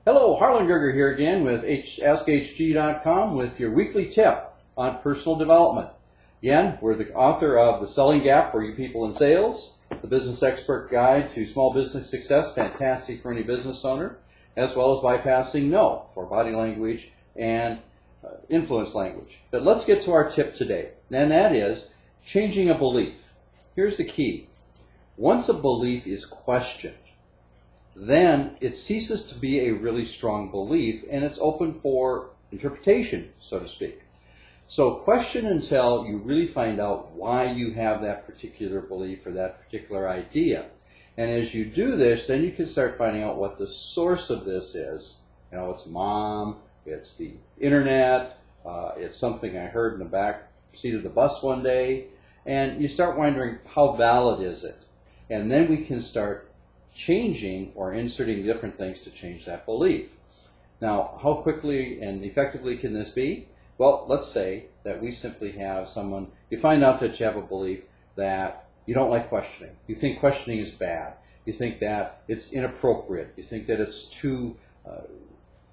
Hello, Harlan Goerger here again with AskHG.com with your weekly tip on personal development. Again, we're the author of The Selling Gap for You People in Sales, the Business Expert Guide to Small Business Success, fantastic for any business owner, as well as Bypassing No for body language and influence language. But let's get to our tip today, and that is changing a belief. Here's the key. Once a belief is questioned, then it ceases to be a really strong belief and it's open for interpretation, so to speak. So question until you really find out why you have that particular belief or that particular idea. And as you do this, then you can start finding out what the source of this is. You know, it's mom, it's the internet, it's something I heard in the back seat of the bus one day, and you start wondering how valid is it? And then we can start changing or inserting different things to change that belief. Now, how quickly and effectively can this be? Well, let's say that we simply have someone, you find out that you have a belief that you don't like questioning. You think questioning is bad. You think that it's inappropriate. You think that it's too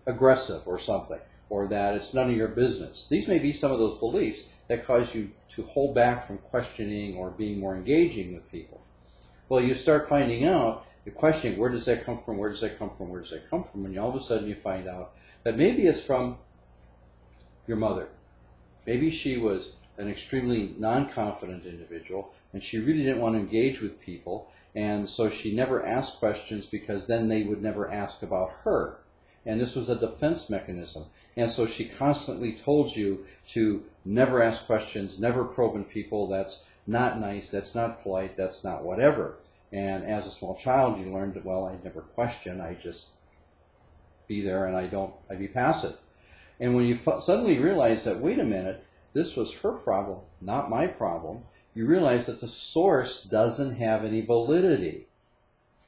aggressive or something, or that it's none of your business. These may be some of those beliefs that cause you to hold back from questioning or being more engaging with people. Well, you start finding out, you're questioning, where does that come from, where does that come from, where does that come from? And all of a sudden you find out that maybe it's from your mother. Maybe she was an extremely non-confident individual and she really didn't want to engage with people, and so she never asked questions because then they would never ask about her. And this was a defense mechanism. And so she constantly told you to never ask questions, never probe in people. That's not nice, that's not polite, that's not whatever. And as a small child, you learned that, well, I never question, I just be there and I be passive. And when you suddenly realize that, wait a minute, this was her problem, not my problem, you realize that the source doesn't have any validity.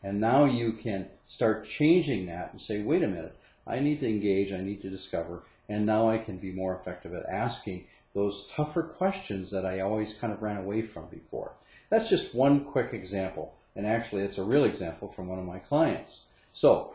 And now you can start changing that and say, wait a minute, I need to engage, I need to discover, and now I can be more effective at asking those tougher questions that I always kind of ran away from before. That's just one quick example. And actually, it's a real example from one of my clients. So,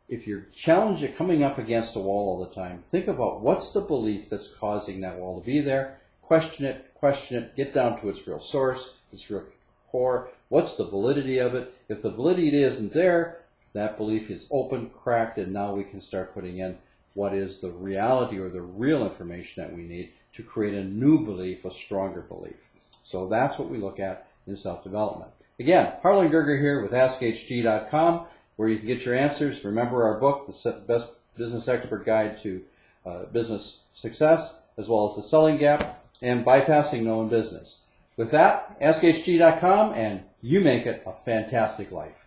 if you're challenged at coming up against a wall all the time, think about what's the belief that's causing that wall to be there. Question it, get down to its real source, its real core. What's the validity of it? If the validity isn't there, that belief is open, cracked, and now we can start putting in what is the reality or the real information that we need to create a new belief, a stronger belief. So that's what we look at in self-development. Again, Harlan Goerger here with AskHG.com, where you can get your answers. Remember our book, The Best Business Expert Guide to Business Success, as well as The Selling Gap and Bypassing No in Business. With that, AskHG.com, and you make it a fantastic life.